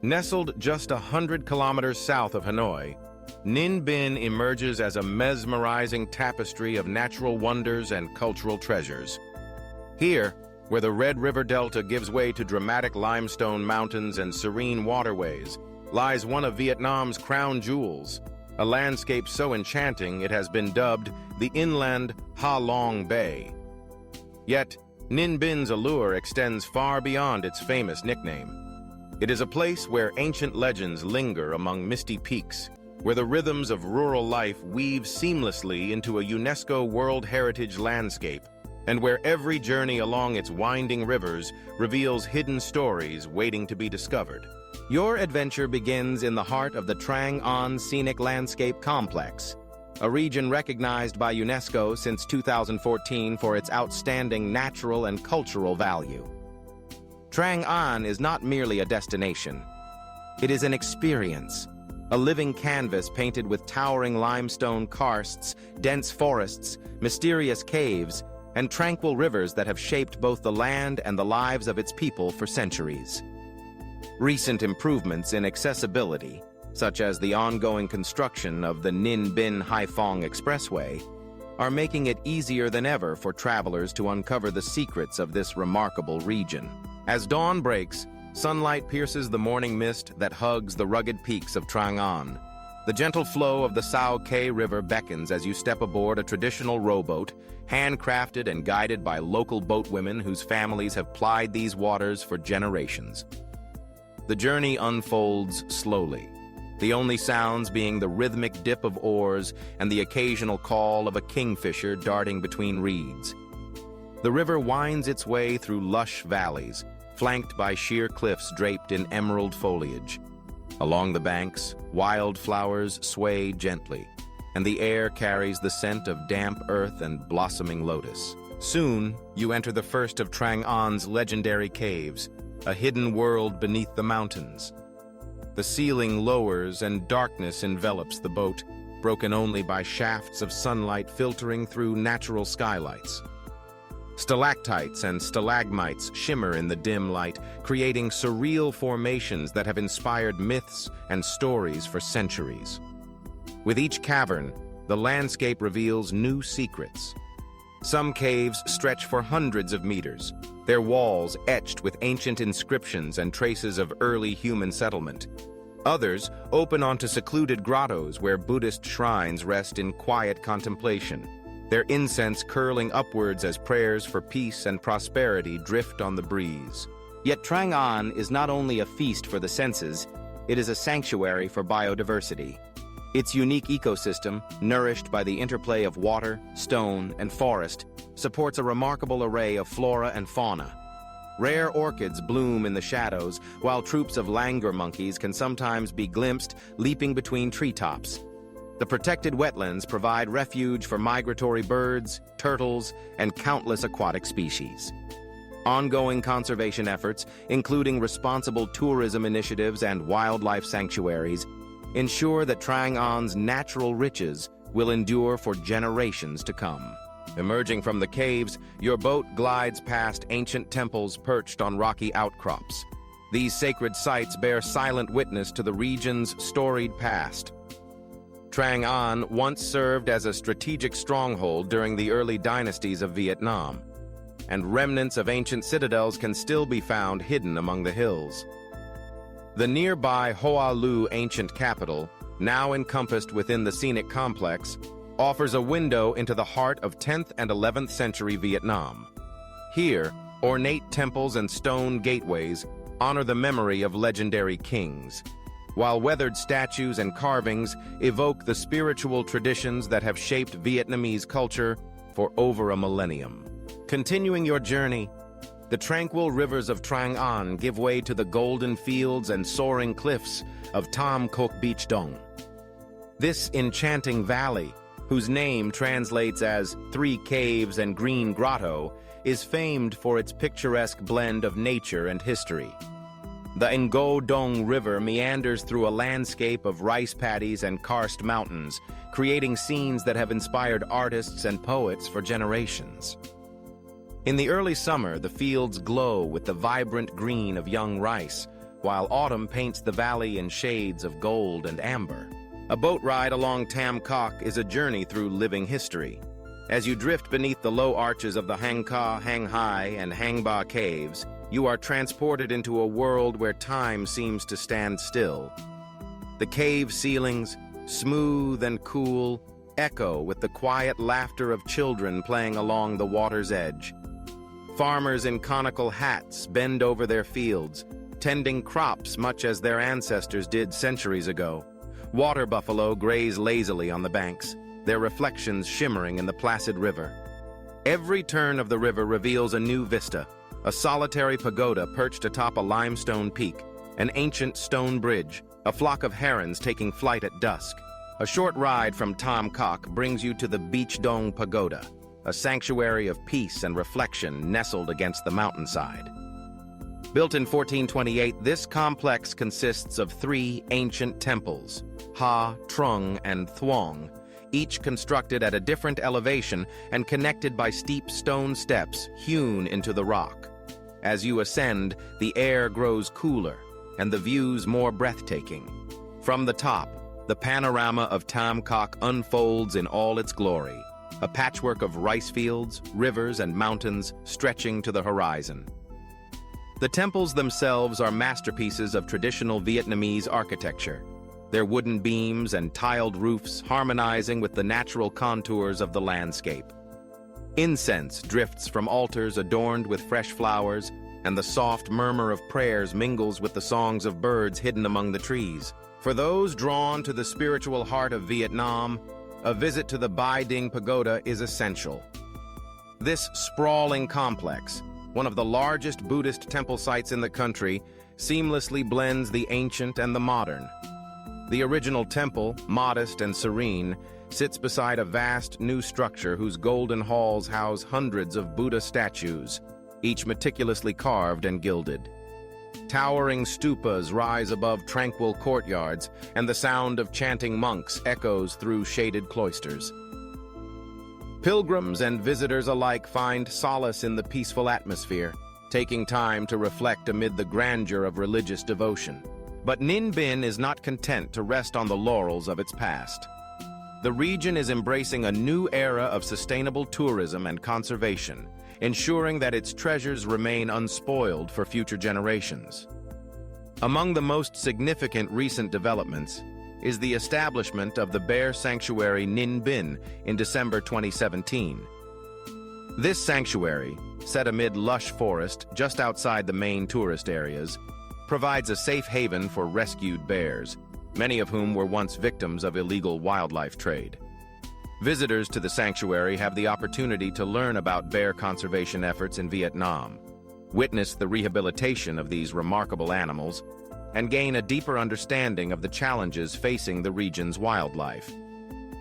Nestled just 100 kilometers south of Hanoi, Ninh Binh emerges as a mesmerizing tapestry of natural wonders and cultural treasures. Here, where the Red River Delta gives way to dramatic limestone mountains and serene waterways, lies one of Vietnam's crown jewels, a landscape so enchanting it has been dubbed the Inland Ha Long Bay. Yet, Ninh Binh allure extends far beyond its famous nickname. It is a place where ancient legends linger among misty peaks, where the rhythms of rural life weave seamlessly into a UNESCO World Heritage landscape, and where every journey along its winding rivers reveals hidden stories waiting to be discovered. Your adventure begins in the heart of the Trang An Scenic Landscape Complex, a region recognized by UNESCO since 2014 for its outstanding natural and cultural value. Trang An is not merely a destination. It is an experience, a living canvas painted with towering limestone karsts, dense forests, mysterious caves, and tranquil rivers that have shaped both the land and the lives of its people for centuries. Recent improvements in accessibility, such as the ongoing construction of the Ninh Binh Haiphong Expressway, are making it easier than ever for travelers to uncover the secrets of this remarkable region. As dawn breaks, sunlight pierces the morning mist that hugs the rugged peaks of Trang An. The gentle flow of the Sao Khe River beckons as you step aboard a traditional rowboat, handcrafted and guided by local boatwomen whose families have plied these waters for generations. The journey unfolds slowly, the only sounds being the rhythmic dip of oars and the occasional call of a kingfisher darting between reeds. The river winds its way through lush valleys, flanked by sheer cliffs draped in emerald foliage. Along the banks, wildflowers sway gently, and the air carries the scent of damp earth and blossoming lotus. Soon, you enter the first of Trang An's legendary caves, a hidden world beneath the mountains. The ceiling lowers and darkness envelops the boat, broken only by shafts of sunlight filtering through natural skylights. Stalactites and stalagmites shimmer in the dim light, creating surreal formations that have inspired myths and stories for centuries. With each cavern, the landscape reveals new secrets. Some caves stretch for hundreds of meters, their walls etched with ancient inscriptions and traces of early human settlement. Others open onto secluded grottos where Buddhist shrines rest in quiet contemplation, their incense curling upwards as prayers for peace and prosperity drift on the breeze. Yet Trang An is not only a feast for the senses, it is a sanctuary for biodiversity. Its unique ecosystem, nourished by the interplay of water, stone, and forest, supports a remarkable array of flora and fauna. Rare orchids bloom in the shadows, while troops of langur monkeys can sometimes be glimpsed leaping between treetops. The protected wetlands provide refuge for migratory birds, turtles, and countless aquatic species. Ongoing conservation efforts, including responsible tourism initiatives and wildlife sanctuaries, ensure that Trang An's natural riches will endure for generations to come. Emerging from the caves, your boat glides past ancient temples perched on rocky outcrops. These sacred sites bear silent witness to the region's storied past. Trang An once served as a strategic stronghold during the early dynasties of Vietnam, and remnants of ancient citadels can still be found hidden among the hills. The nearby Hoa Lu ancient capital, now encompassed within the scenic complex, offers a window into the heart of 10th and 11th century Vietnam. Here, ornate temples and stone gateways honor the memory of legendary kings, while weathered statues and carvings evoke the spiritual traditions that have shaped Vietnamese culture for over a millennium. Continuing your journey, the tranquil rivers of Trang An give way to the golden fields and soaring cliffs of Tam Coc Beach Dong. This enchanting valley, whose name translates as Three Caves and Green Grotto, is famed for its picturesque blend of nature and history. The Ngo Dong River meanders through a landscape of rice paddies and karst mountains, creating scenes that have inspired artists and poets for generations. In the early summer, the fields glow with the vibrant green of young rice, while autumn paints the valley in shades of gold and amber. A boat ride along Tam Coc is a journey through living history. As you drift beneath the low arches of the Hang Ka, Hang Hai, and Hang Ba caves, you are transported into a world where time seems to stand still. The cave ceilings, smooth and cool, echo with the quiet laughter of children playing along the water's edge. Farmers in conical hats bend over their fields, tending crops much as their ancestors did centuries ago. Water buffalo graze lazily on the banks, their reflections shimmering in the placid river. Every turn of the river reveals a new vista, a solitary pagoda perched atop a limestone peak, an ancient stone bridge, a flock of herons taking flight at dusk. A short ride from Tam Coc brings you to the Beach Dong Pagoda, a sanctuary of peace and reflection nestled against the mountainside. Built in 1428, this complex consists of three ancient temples, Ha, Trung, and Thuong, each constructed at a different elevation and connected by steep stone steps hewn into the rock. As you ascend, the air grows cooler and the views more breathtaking. From the top, the panorama of Tam Coc unfolds in all its glory, a patchwork of rice fields, rivers, and mountains stretching to the horizon. The temples themselves are masterpieces of traditional Vietnamese architecture, their wooden beams and tiled roofs harmonizing with the natural contours of the landscape. Incense drifts from altars adorned with fresh flowers, and the soft murmur of prayers mingles with the songs of birds hidden among the trees. For those drawn to the spiritual heart of Vietnam, a visit to the Bai Ding Pagoda is essential. This sprawling complex, one of the largest Buddhist temple sites in the country, seamlessly blends the ancient and the modern. The original temple, modest and serene, sits beside a vast new structure whose golden halls house hundreds of Buddha statues, each meticulously carved and gilded. Towering stupas rise above tranquil courtyards, and the sound of chanting monks echoes through shaded cloisters. Pilgrims and visitors alike find solace in the peaceful atmosphere, taking time to reflect amid the grandeur of religious devotion. But Ninh Binh is not content to rest on the laurels of its past. The region is embracing a new era of sustainable tourism and conservation, ensuring that its treasures remain unspoiled for future generations. Among the most significant recent developments is the establishment of the bear sanctuary Ninh Binh in December 2017. This sanctuary, set amid lush forest just outside the main tourist areas, provides a safe haven for rescued bears, many of whom were once victims of illegal wildlife trade. Visitors to the sanctuary have the opportunity to learn about bear conservation efforts in Vietnam, witness the rehabilitation of these remarkable animals, and gain a deeper understanding of the challenges facing the region's wildlife.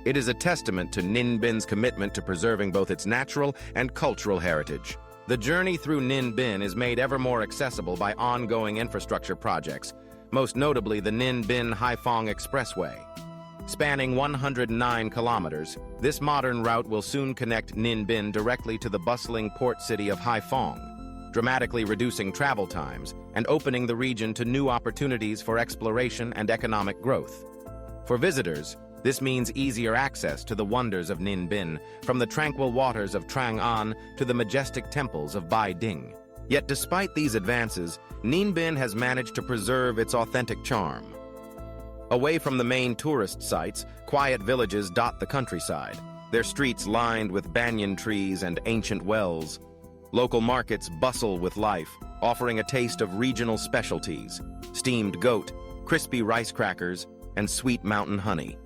It is a testament to Ninh Binh's commitment to preserving both its natural and cultural heritage. The journey through Ninh Binh is made ever more accessible by ongoing infrastructure projects, most notably the Ninh Binh-Hai Phong Expressway. Spanning 109 kilometers, this modern route will soon connect Ninh Binh directly to the bustling port city of Hai Phong, dramatically reducing travel times and opening the region to new opportunities for exploration and economic growth. For visitors, this means easier access to the wonders of Ninh Binh, from the tranquil waters of Trang An to the majestic temples of Bai Ding. Yet despite these advances, Ninh Binh has managed to preserve its authentic charm. Away from the main tourist sites, quiet villages dot the countryside, their streets lined with banyan trees and ancient wells. Local markets bustle with life, offering a taste of regional specialties: steamed goat, crispy rice crackers, and sweet mountain honey.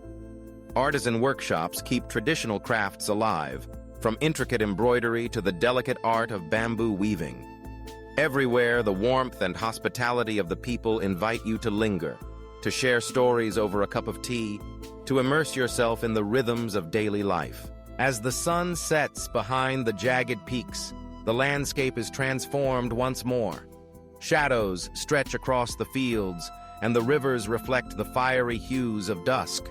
Artisan workshops keep traditional crafts alive, from intricate embroidery to the delicate art of bamboo weaving. Everywhere, the warmth and hospitality of the people invite you to linger, to share stories over a cup of tea, to immerse yourself in the rhythms of daily life. As the sun sets behind the jagged peaks, the landscape is transformed once more. Shadows stretch across the fields, and the rivers reflect the fiery hues of dusk.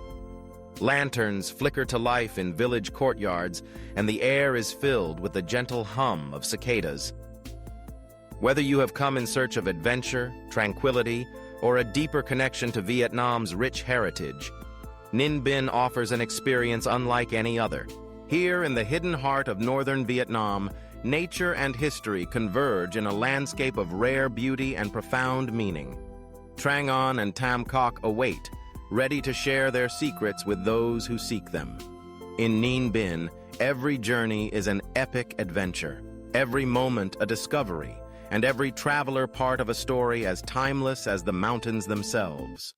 Lanterns flicker to life in village courtyards, and the air is filled with the gentle hum of cicadas. Whether you have come in search of adventure, tranquility, or a deeper connection to Vietnam's rich heritage, Ninh Binh offers an experience unlike any other. Here in the hidden heart of northern Vietnam, nature and history converge in a landscape of rare beauty and profound meaning. Trang An and Tam Coc await, ready to share their secrets with those who seek them. In Ninh Binh, every journey is an epic adventure, every moment a discovery, and every traveler part of a story as timeless as the mountains themselves.